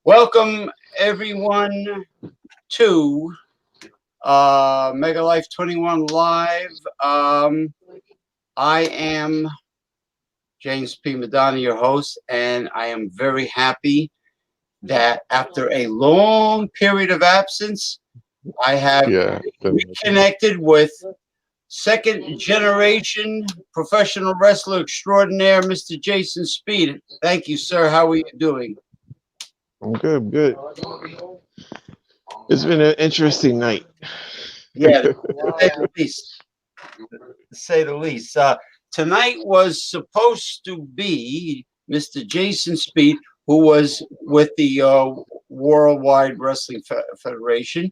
Welcome everyone to Mega Life 21 Live. I am James P. Madonna, your host, and I am very happy that after a long period of absence, I have reconnected with second generation professional wrestler extraordinaire, Mr. Jason Speed. Thank you, sir. How are you doing? I'm good, good. It's been an interesting night. Yeah, to say the least. To say the least. Tonight was supposed to be Mr. Jason Speed, who was with the Worldwide Wrestling Federation,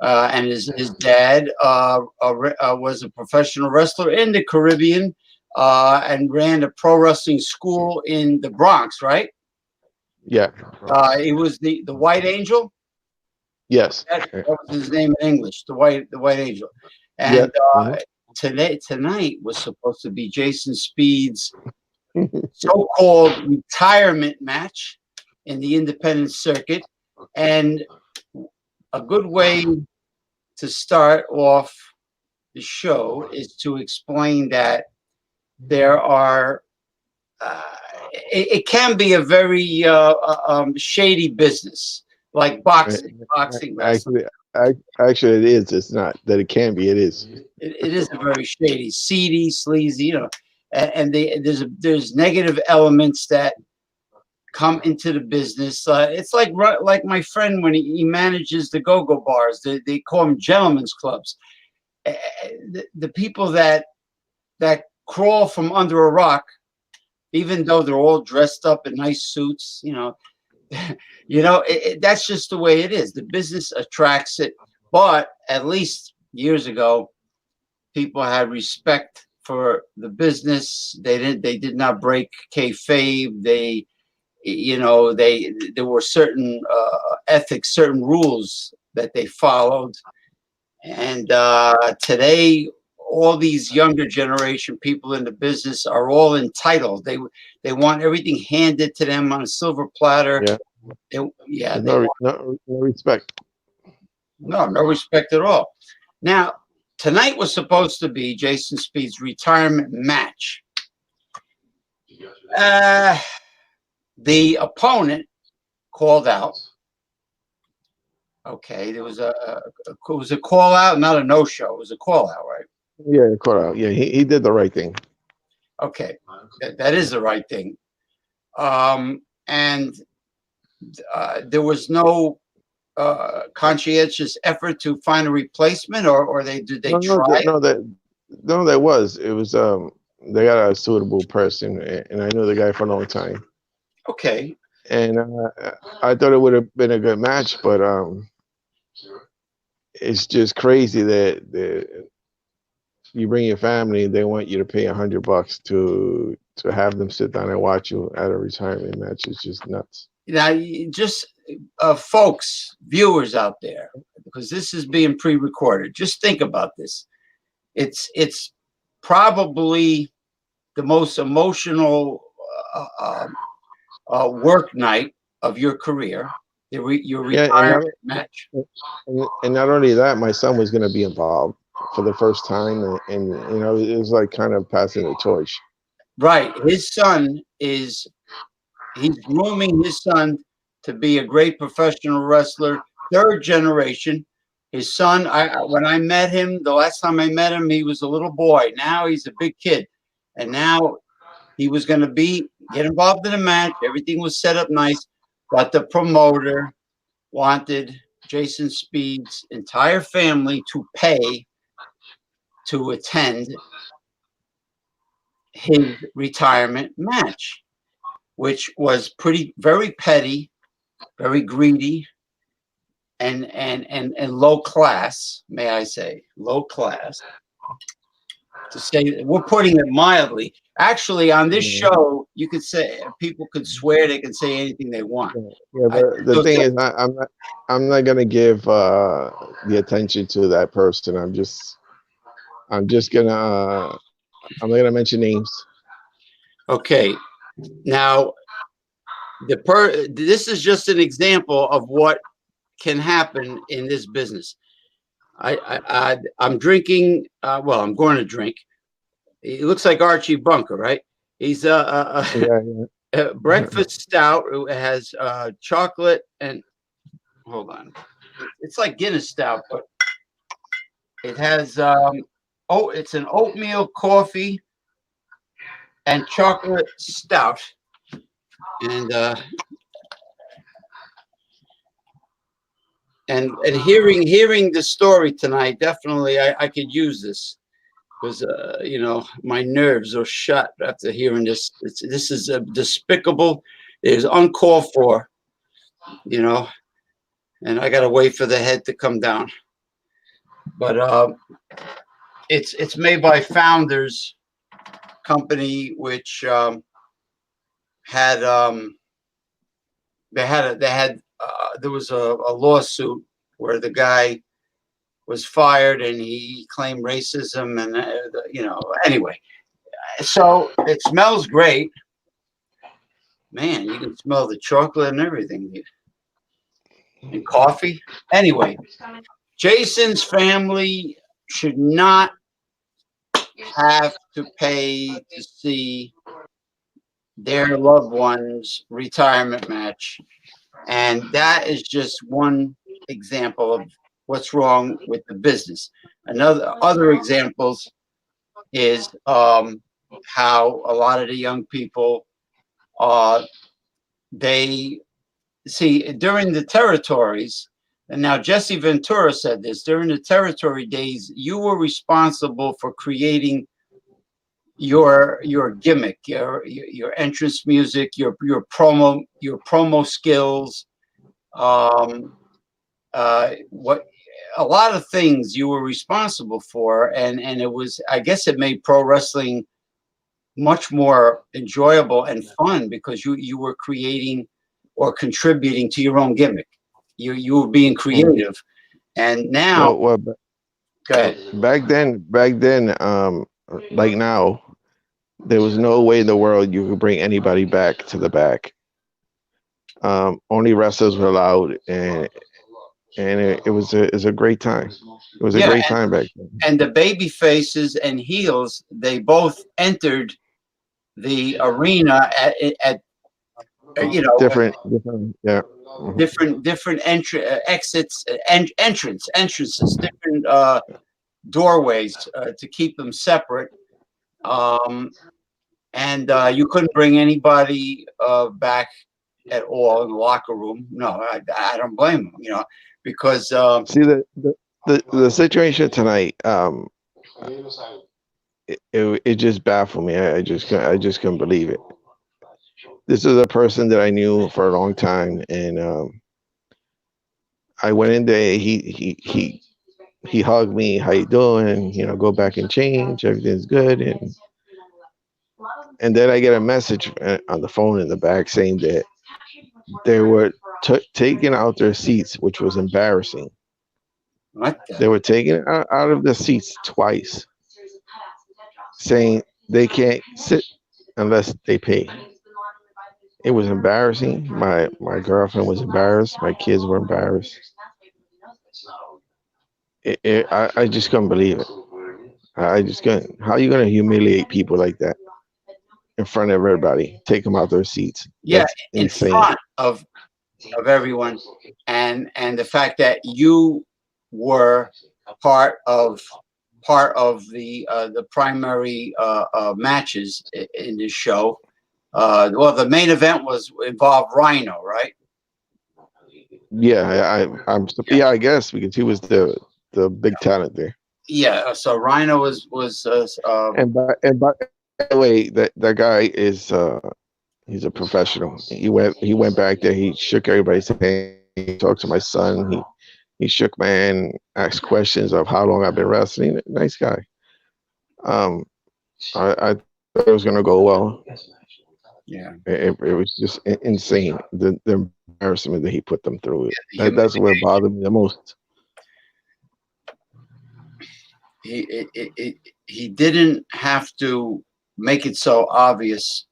and his dad was a professional wrestler in the Caribbean and ran a pro wrestling school in the Bronx, right? Yeah. He was the White Angel. Yes. That was his name in English, the White Angel. And tonight was supposed to be Jason Speed's so-called retirement match in the independent circuit. And a good way to start off the show is to explain that there are it can be a very shady business, like boxing. Actually, it is. It's not that it can be. It is. It is a very shady, seedy, sleazy, and there's negative elements that come into the business. It's like my friend when he manages the go-go bars. They call them gentlemen's clubs. The people that crawl from under a rock, even though they're all dressed up in nice suits, that's just the way it is. The business attracts it. But at least years ago, people had respect for the business. They did not break kayfabe. There were certain ethics, certain rules that they followed. And today, all these younger generation people in the business are all entitled. They want everything handed to them on a silver platter. Yeah. No respect. No respect at all. Now, tonight was supposed to be Jason Speed's retirement match. The opponent called out. Okay, there was it was a call out, not a no-show. It was a call out, right? Yeah, call out. Yeah, he did the right thing. Okay, that is the right thing. And there was no conscientious effort to find a replacement, or did they try? No, that was. It was they got a suitable person, and I knew the guy for a long time. Okay. And I thought it would have been a good match, but it's just crazy that you bring your family, they want you to pay $100 to have them sit down and watch you at a retirement match. It's just nuts. Now, just folks, viewers out there, because this is being pre-recorded, just think about this. It's probably the most emotional work night of your career. Your retirement match. And not only that, my son was going to be involved for the first time, and it was like kind of passing the torch. right. His son is he's grooming his son to be a great professional wrestler, third generation. His son, when I met him, the last time I met him, he was a little boy. Now he's a big kid, and now he was going to get involved in a match. Everything was set up nice, but the promoter wanted Jason Speed's entire family to pay to attend his retirement match, which was very petty, very greedy, and low class, may I say, low class. To say we're putting it mildly. Actually, on this Yeah, show, you could say people could swear, they can say anything they want. yeah, yeah, but the thing is, I'm not gonna give the attention to that person. I'm just gonna I'm not gonna mention names. Okay, now this is just an example of what can happen in this business. I'm drinking. Well, I'm going to drink. It looks like Archie Bunker, right? He's Yeah, a yeah. breakfast stout. It has chocolate and hold on. It's like Guinness stout, but it has it's an oatmeal coffee and chocolate stout. And hearing the story tonight, definitely I could use this because my nerves are shut after hearing this. This is despicable. It is uncalled for, you know, and I gotta wait for the head to come down. But it's made by Founders Company, which had there was a lawsuit where the guy was fired and he claimed racism and anyway. So it smells great, man. You can smell the chocolate and everything and coffee. Anyway, Jason's family should not have to pay to see their loved one's retirement match. And that is just one example of what's wrong with the business. Other examples is how a lot of the young people they see during the territories. And now Jesse Ventura said this during the territory days, you were responsible for creating your gimmick, your entrance music, your promo skills, what a lot of things you were responsible for, and it was, I guess, it made pro wrestling much more enjoyable and fun because you were creating or contributing to your own gimmick. You were being creative, and now Well, go ahead. back then, like now, there was no way in the world you could bring anybody back to the back. Only wrestlers were allowed, and it was a great time. It was a Yeah, great time back then. and the baby faces and heels, they both entered the arena at you know Different, yeah. Mhm. different exits and entrances, different doorways to keep them separate. Um, and you couldn't bring anybody back at all in the locker room. No, I don't blame them, because See the situation tonight. It just baffled me. I just couldn't believe it. This is a person that I knew for a long time, and I went in there. He hugged me. How you doing? Go back and change. Everything's good. And then I get a message on the phone in the back saying that they were taking out their seats, which was embarrassing. what They the, were taken out of the seats twice, saying they can't sit unless they pay. It was embarrassing. My girlfriend was embarrassed. My kids were embarrassed. I just couldn't believe it. I just couldn't. How are you gonna humiliate people like that? in front of everybody, take them out their seats. Yeah, That's in insane. front of everyone, and the fact that you were part of the primary matches in this show. Well, the main event was involved Rhino, right? Yeah, Yeah, yeah, I guess because he was the big talent there. yeah. So Rhino was And by the way, that guy is he's a professional. He went back there. He shook everybody's hand. He talked to my son. He shook my hand, asked questions of how long I've been wrestling. Nice guy. Um, I thought it was gonna go well. yeah, It was just insane. The embarrassment that he put them through. the That's what bothered me the most. he didn't have to make it so obvious.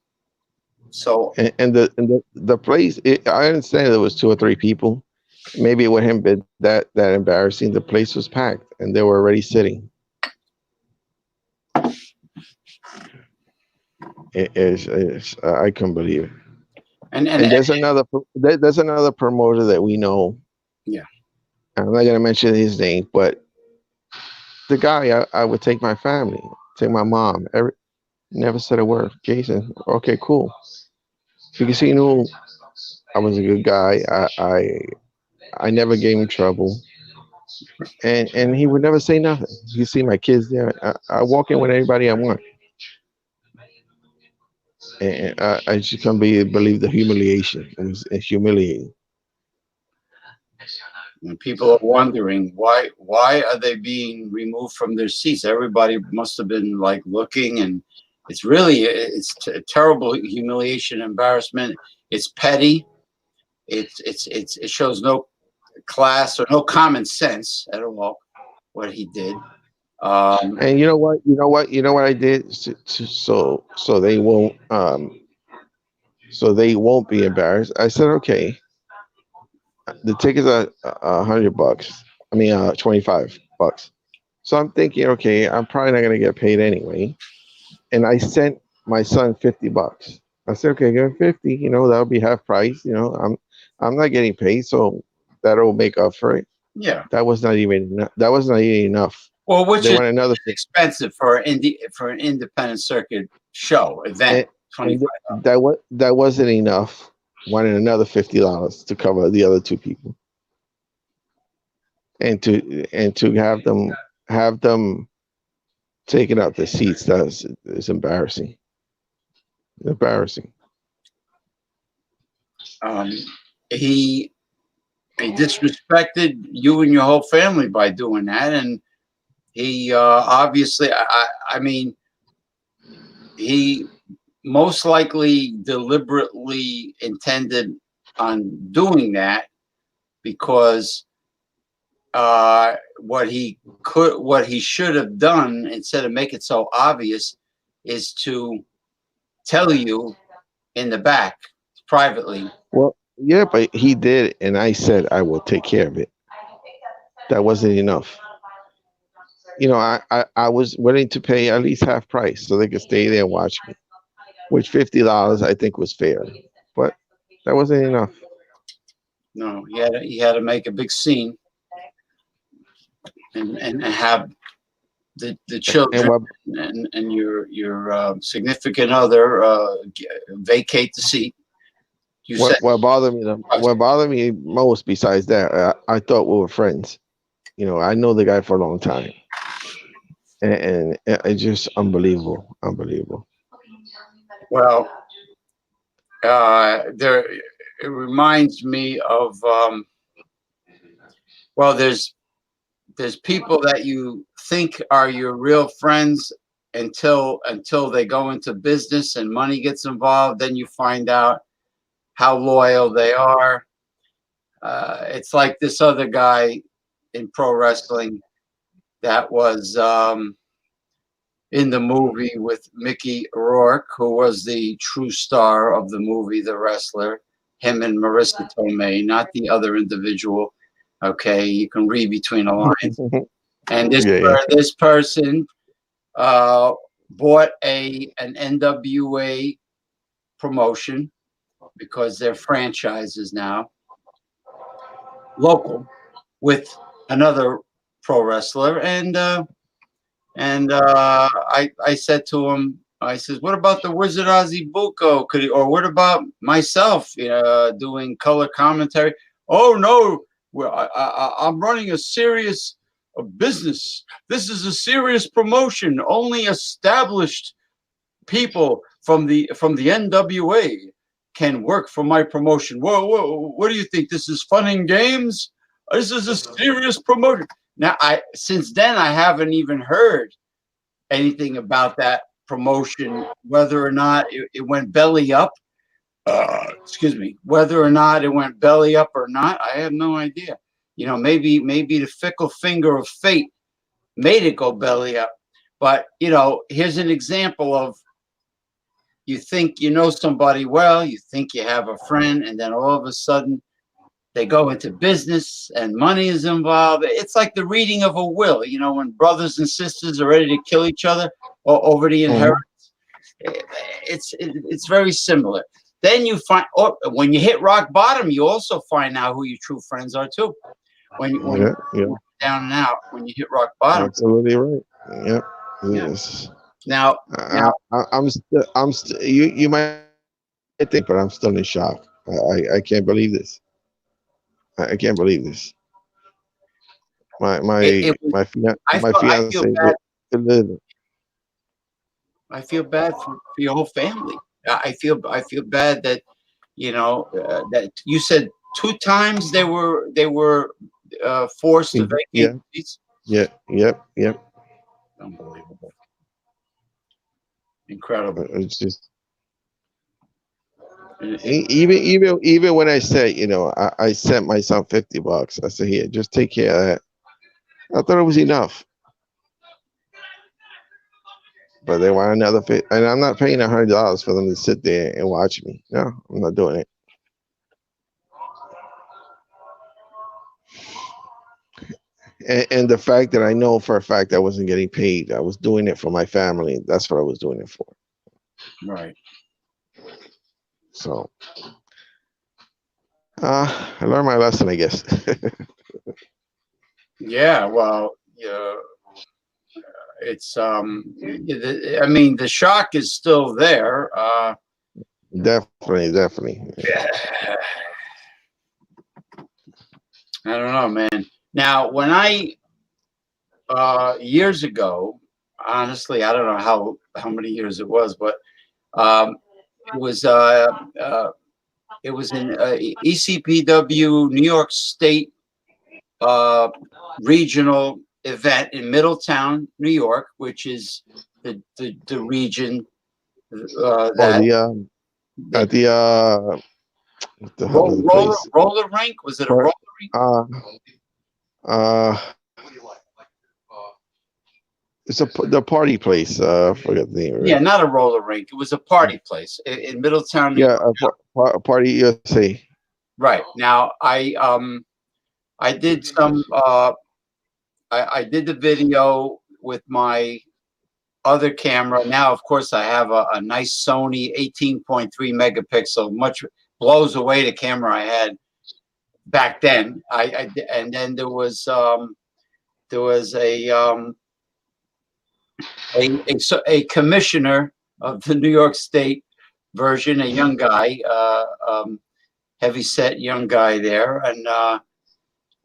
So And the place. I understand there was two or three people. Maybe it wouldn't have been that embarrassing. The place was packed, and they were already sitting. I couldn't believe it. and And there's another promoter that we know. yeah, I'm not gonna mention his name, but the guy I would take my family, take my mom. Never said a word. Jason, okay, cool. Because he knew I was a good guy. I never gave him trouble, and he would never say nothing. You see my kids there. I walk in with anybody I want, and I just can't believe the humiliation. It's humiliating. and people are wondering why are they being removed from their seats? Everybody must have been like looking, and it's terrible humiliation, embarrassment. It's petty. It shows no class or no common sense at all what he did. And you know what? You know what I did so they won't be embarrassed. I said, okay, the tickets are $100. I mean, $25. So I'm thinking, okay, I'm probably not gonna get paid anyway. And I sent my son $50. I said, okay, give him 50. That'll be half price. I'm not getting paid, so that'll make up for it. yeah. That was not even enough. That was not even enough. Well, which They is want another expensive for an independent circuit show event. and, 25. that wasn't enough. Wanted another $50 to cover the other two people, and to have them taking out the seats. Is embarrassing. Embarrassing. Um, he he disrespected you and your whole family by doing that, and he obviously, I mean, he most likely deliberately intended on doing that because what he should have done instead of make it so obvious is to tell you in the back privately. Well, yeah, but he did, and I said I will take care of it. That wasn't enough. I was willing to pay at least half price so they could stay there and watch me, which $50 I think was fair, but that wasn't enough. No, he had to make a big scene and have the And children what and your significant other vacate the seat. You said, what bothered me most besides that, I thought we were friends. I know the guy for a long time, and it's just unbelievable, unbelievable. well, there. It reminds me of well, there's people that you think are your real friends until they go into business and money gets involved. Then you find out how loyal they are. It's like this other guy in pro wrestling that was in the movie with Mickey Rourke, who was the true star of the movie, The Wrestler. Him and Marissa Tomei, not the other individual. Okay, you can read between the lines. And Yeah, yeah. this person bought an NWA promotion because they're franchises now, local, with another pro wrestler, and I said to him, I says, "What about the Wizard Ozzy Buko? Could he, or what about myself, doing color commentary?" "Oh no, well, I'm running a serious business. This is a serious promotion. Only established people from the NWA can work for my promotion. Whoa, what do you think? This is fun and games? This is a serious promotion." Now, since then I haven't even heard anything about that promotion, whether or not it went belly up. Excuse me, whether or not it went belly up or not, I have no idea. Maybe the fickle finger of fate made it go belly up. But here's an example of, you think you know somebody well, you think you have a friend, and then all of a sudden they go into business and money is involved. It's like the reading of a will, when brothers and sisters are ready to kill each other or over the inheritance. It's very similar. Then you find, when you hit rock bottom, you also find out who your true friends are too. When you're down and out, when you hit rock bottom. Absolutely right. Yep. Yeah. Yes. Now, you might think, but I'm still in shock. I can't believe this. I can't believe this. My my it was, my fia- I my feel, I feel fiance bad. live. I feel bad for your whole family. I feel bad that that you said two times they were forced to vacate Yeah, the seats. yep. Unbelievable, incredible. It's just And it- even when I said, I sent my son $50. I said, here, just take care of that. I thought it was enough, but they want another 50, and I'm not paying $100 for them to sit there and watch me. No, I'm not doing it. And the fact that I know for a fact I wasn't getting paid, I was doing it for my family. That's what I was doing it for. right. So, I learned my lesson, I guess. Yeah. Well, it's I mean, the shock is still there. Definitely. I don't know, man. Now, when years ago, honestly, I don't know how many years it was, but um, it was uh, uh, it was in ECPW New York State uh, regional event in Middletown, New York, which is the region Oh, that at the what the hell is the place? roller rink. Was it a roller rink? Uh, uh, it's the party place. I forget the name of Yeah, it. not a roller rink. It was a party place in Middletown, New Yeah, York. Party USA. Right. Now, I did some I did the video with my other camera. Now, of course, I have a nice Sony 18.3 megapixel, much blows away the camera I had back then. And then there was a commissioner of the New York State version, a young guy, heavy set young guy there, and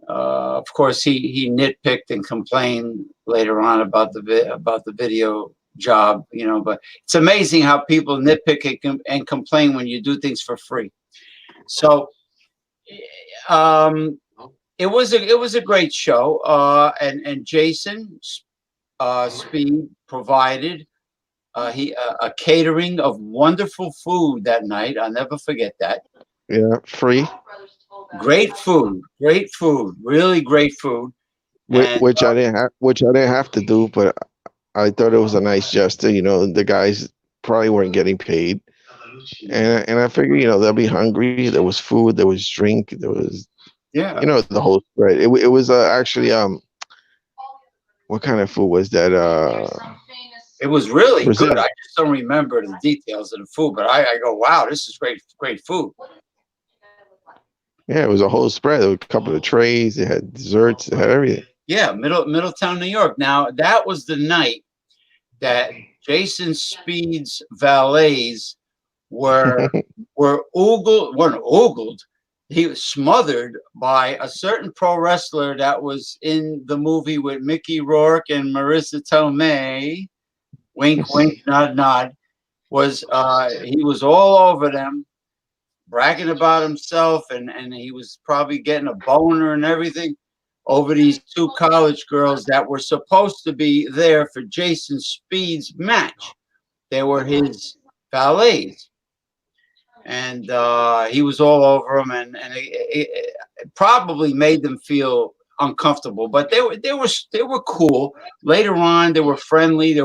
of course he nitpicked and complained later on about the video job, But it's amazing how people nitpick and complain when you do things for free. So um, it was a great show, and Jason Speed provided a catering of wonderful food that night. I'll never forget that. Yeah, free. Great food, really great food. And Which I didn't have to do, but I thought it was a nice gesture. The guys probably weren't getting paid, and I figured, they'll be hungry. There was food, there was drink, there was, yeah, the whole spread. It was actually what kind of food was that? It was really good. Brazil. I just don't remember the details of the food, but I go, wow, this is great food. Yeah, it was a whole spread. There were a couple of trays. It had desserts. It had everything. Yeah, Middletown, New York. Now that was the night that Jason Speed's valets were weren't oogled. He was smothered by a certain pro wrestler that was in the movie with Mickey Rourke and Marissa Tomei. Wink, wink, nod, nod. He was all over them, bragging about himself, and he was probably getting a boner and everything over these two college girls that were supposed to be there for Jason Speed's match. They were his valets, and he was all over them, and it probably made them feel uncomfortable. But they were cool. Later on, they were friendly. They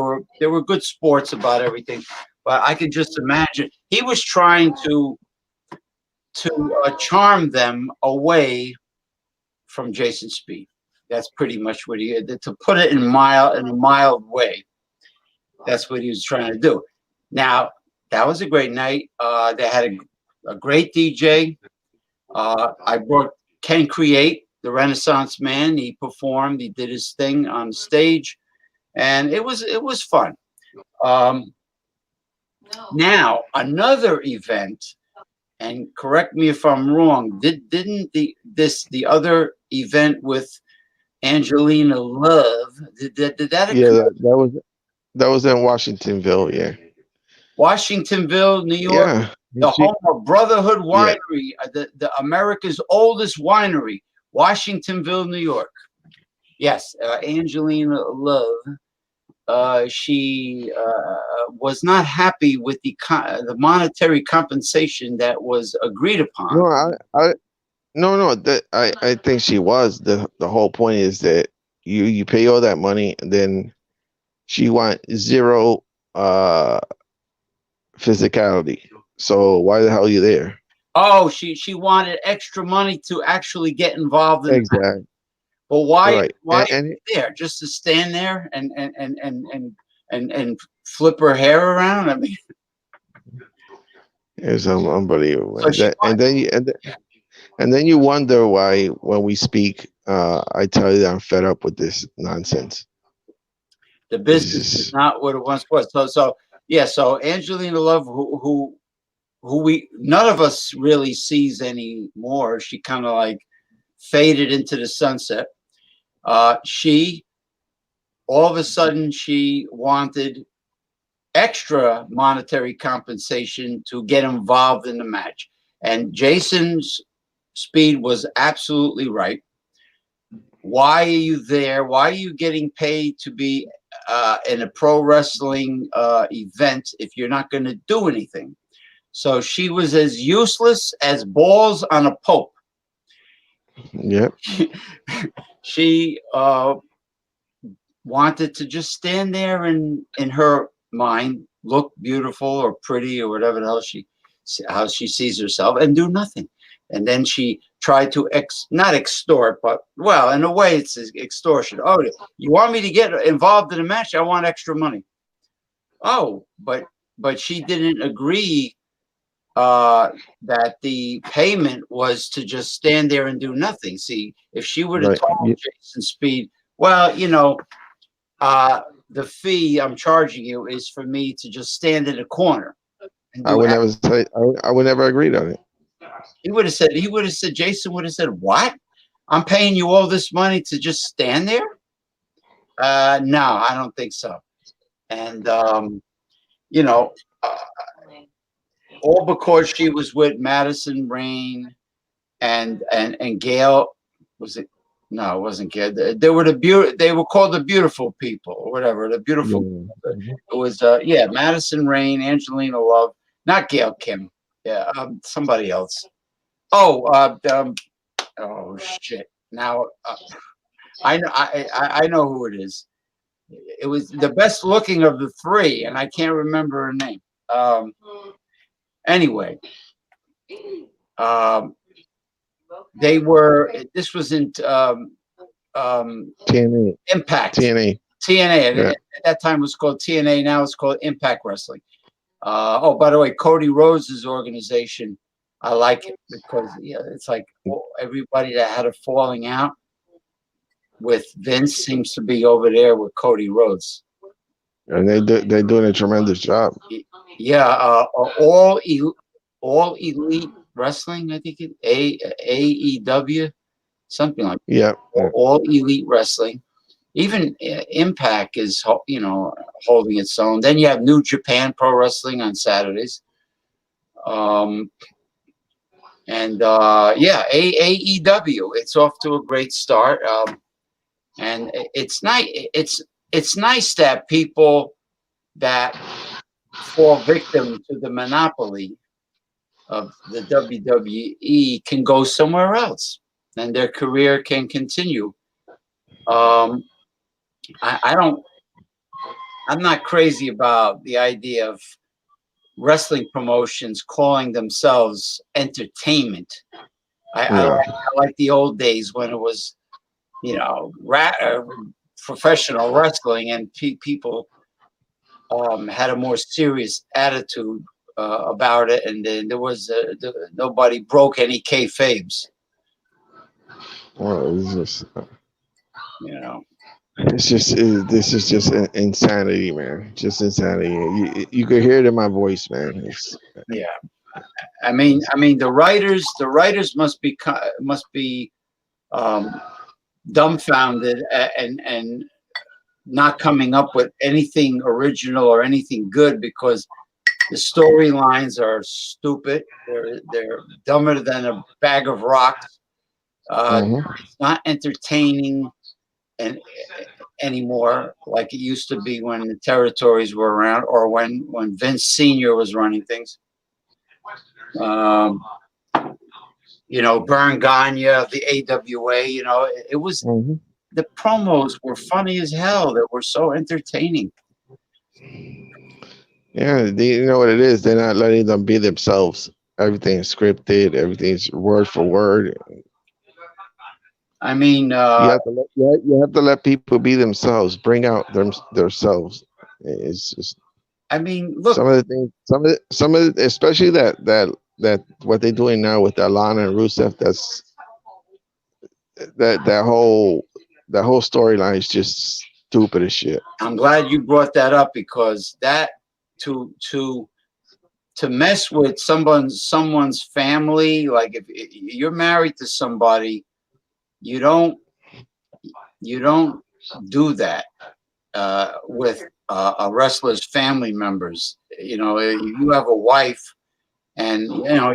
were good sports about everything. But I could just imagine he was trying to charm them away from Jason Speed. That's pretty much what he did. To put it in a mild way. That's what he was trying to do. Now, that was a great night. They had a great DJ. I brought Ken Create, the Renaissance man. He performed. He did his thing on stage, and it was fun. Now, another event, and correct me if I'm wrong. Didn't the other event with Angelina Love did that occur? Yeah, that was in Washingtonville. Yeah, Washingtonville, New York, yeah. the She, home of Brotherhood yeah, Winery, the America's oldest winery, Washingtonville, New York. Yes, Angelina Love. She was not happy with the monetary compensation that was agreed upon. no, no. That I think she was. The whole point is that you pay all that money, and then she want zero physicality. So why the hell are you there? Oh, she wanted extra money to actually get involved in that. Exactly. But why Right. are And you there? Just to stand there and flip her hair around? I mean, it's unbelievable. so she And then you wonder why when we speak, I tell you that I'm fed up with this nonsense. the This business is is not what it once was. So yeah, so Angelina Love, who we none of us really sees anymore. She kind of like faded into the sunset. She all of a sudden she wanted extra monetary compensation to get involved in the match, and Jason's Speed was absolutely right. Why are you there? Why are you getting paid to be in a pro wrestling event if you're not going to do anything? So she was as useless as balls on a pope. yep. She wanted to just stand there and, in her mind, look beautiful or pretty or whatever the hell how she sees herself, and do nothing. And then she tried to not extort, but well, in a way, it's extortion. Oh, you want me to get involved in a match? I want extra money. Oh, but she didn't agree that the payment was to just stand there and do nothing. See, if she would have Right. told Jason Speed, well, the fee I'm charging you is for me to just stand in a corner and I do. would never say. I would never agreed on it. He would have said. Jason would have said, "What? I'm paying you all this money to just stand there?" No, I don't think so. And you know, uh, all because she was with Madison Rain and Gail. Was it? No, it wasn't Gail. They were They were called the Beautiful People or whatever. The Beautiful. Yeah. It was Madison Rain, Angelina Love, not Gail Kim. Yeah, somebody else. Oh, oh shit! Now I know who it is. It was the best looking of the three, and I can't remember her name. Anyway, they were. This was in TNA. Impact. TNA. TNA. Yeah. At that time it was called TNA. Now it's called Impact Wrestling. Oh, by the way, Cody Rhodes' organization, I like it because it's like everybody that had a falling out with Vince seems to be over there with Cody Rhodes. And they're doing a tremendous job. Yeah, all elite wrestling, I think AEW, something like that. Yeah. All elite wrestling. Even Impact is holding its own. Then you have New Japan Pro Wrestling on Saturdays. And AEW, it's off to a great start. And it's nice. It's nice that people that fall victim to the monopoly of the WWE can go somewhere else, and their career can continue. I don't. I'm not crazy about the idea of wrestling promotions calling themselves entertainment. I like the old days when it was, professional wrestling, and people had a more serious attitude about it, and then there was nobody broke any kayfabes. Well, You know. this is just insanity, man. Just insanity. You could hear it in my voice, man. Yeah. I mean, the writers must be dumbfounded and not coming up with anything original or anything good, because the storylines are stupid. They're dumber than a bag of rocks. It's not entertaining and anymore like it used to be when the territories were around, or when Vince Senior was running things. Vern Gagne of the AWA. It was the promos were funny as hell. They were so entertaining. Yeah, you know what it is. They're not letting them be themselves. Everything's scripted. Everything's word for word. I mean, you have to let people be themselves. Bring out themselves. It's just. I mean, look. Some of the things. Some of the, especially that what they're doing now with Alana and Rusev. That whole storyline is just stupid as shit. I'm glad you brought that up, because that to mess with someone's family, like if you're married to somebody, you don't do that with a wrestler's family members. You have a wife, and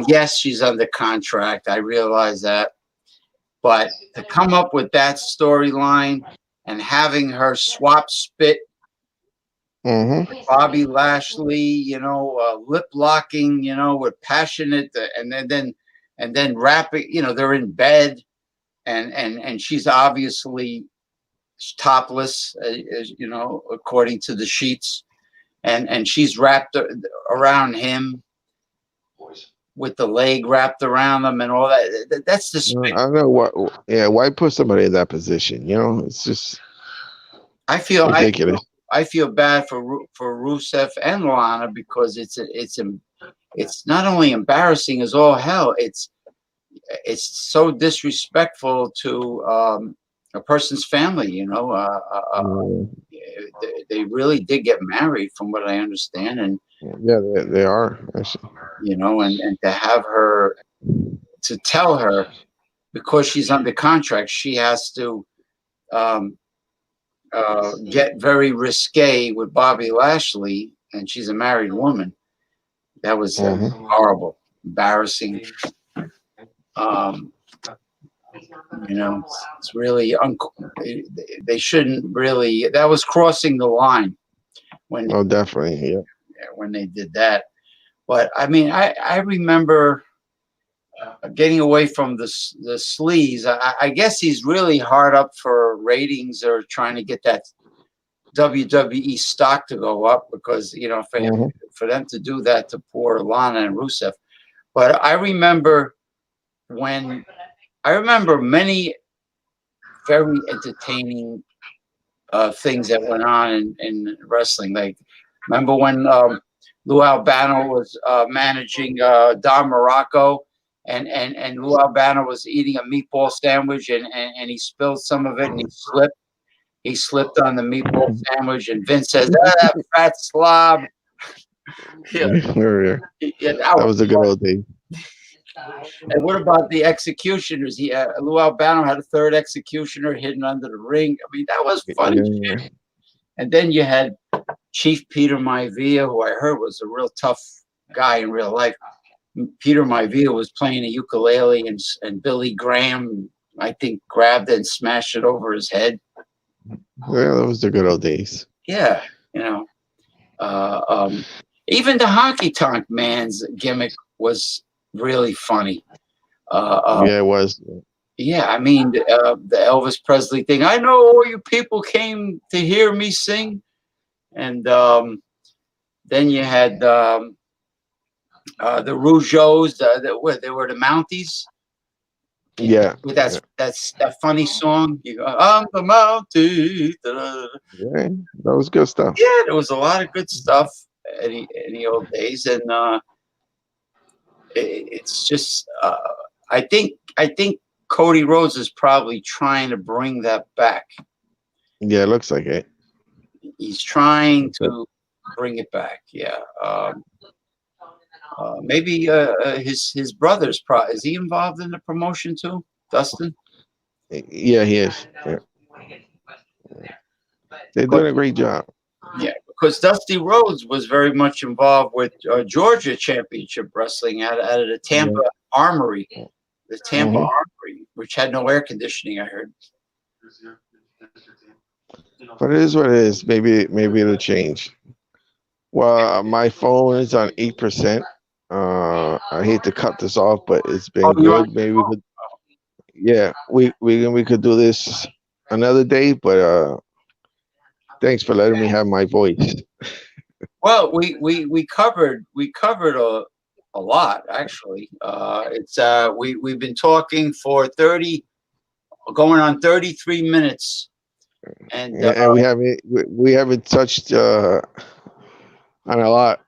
yes, she's under contract. I realize that, but to come up with that storyline and having her swap spit, Bobby Lashley, lip locking, with passionate, and then rapping. They're in bed, and she's obviously topless, as according to the sheets, and she's wrapped around him with the leg wrapped around them and all that. That's the spin. I don't know what. Yeah, why put somebody in that position? It's just. I feel ridiculous. I feel bad for Rusev and Lana, because it's not only embarrassing as all hell. It's so disrespectful to a person's family. They really did get married, from what I understand, and yeah, they are actually. And to have her, to tell her, because she's under contract, she has to get very risque with Bobby Lashley, and she's a married woman. That was horrible, embarrassing. It's really they shouldn't really. That was crossing the line when. Oh, definitely, yeah. When they did that, but I mean, I remember getting away from the sleaze. I guess he's really hard up for ratings, or trying to get that WWE stock to go up, because for them to do that to poor Lana and Rusev. But I remember many very entertaining things that went on in wrestling. Like, remember when Lou Albano was managing Don Morocco, and Lou Albano was eating a meatball sandwich, and he spilled some of it, and he slipped. He slipped on the meatball sandwich, and Vince says, "Ah, fat slob." Yeah, Yeah, yeah, that was a good old day. and what about the executioners? Lou Albano had a third executioner hidden under the ring. I mean, that was funny. Yeah, And then you had Chief Peter Maivia, who I heard was a real tough guy in real life. Peter Maivia was playing a ukulele, and Billy Graham, I think, grabbed it and smashed it over his head. yeah, that was the good old days. Yeah, you know. Even the Honky Tonk Man's gimmick was really funny. Yeah, it was. Yeah, I mean, the Elvis Presley thing. I know all you people came to hear me sing. And then you had the Rougeaus. They were the Mounties. Yeah, With that funny song. You go, I'm the Mountie. yeah, that was good stuff. Yeah, there was a lot of good stuff in the old days, and it's just I think Cody Rhodes is probably trying to bring that back. Yeah, it looks like it. He's trying to bring it back. Yeah. Maybe his brother's is he involved in the promotion too, Dustin? Yeah, he is. Yeah. They're doing a great job. Yeah, because Dusty Rhodes was very much involved with Georgia Championship Wrestling out of the Tampa Armory, the Tampa Armory, which had no air conditioning, I heard. But it is what it is. Maybe it'll change. Well, my phone is on 8%. I hate to cut this off, but it's been good. Maybe we could. Yeah, we could do this another day. But thanks for letting me have my voice. Well, we covered a lot actually. It's we've been talking for 30, going on 33 minutes, and we haven't touched on a lot.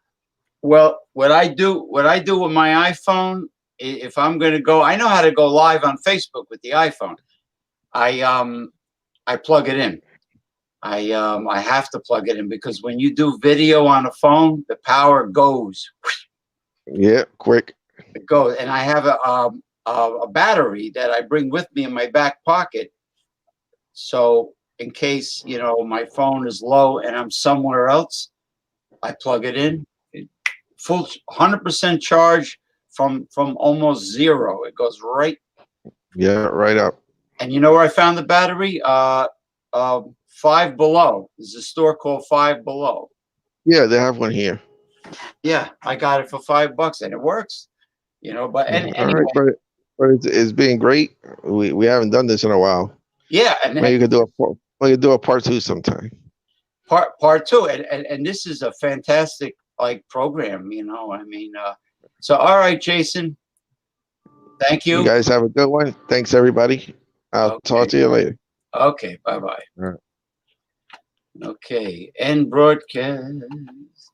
Well, what I do with my iPhone, if I'm going to go, I know how to go live on Facebook with the iPhone. I plug it in. I have to plug it in because when you do video on a phone, the power goes. Yeah, quick. It goes, and I have a battery that I bring with me in my back pocket. So in case my phone is low and I'm somewhere else, I plug it in. Full 100% charge from almost zero. It goes right. Yeah, right up. And you know where I found the battery? Five Below. There's a store called Five Below. Yeah, they have one here. Yeah, I got it for $5 and it works. But anyway. All right, but it's been great. We haven't done this in a while. Yeah, and maybe you could do a part 2 sometime. Part 2, and this is a fantastic program. So all right, Jason. Thank you. You guys have a good one. Thanks, everybody. I'll talk to you later. Okay, bye-bye. All right. Okay, end broadcast.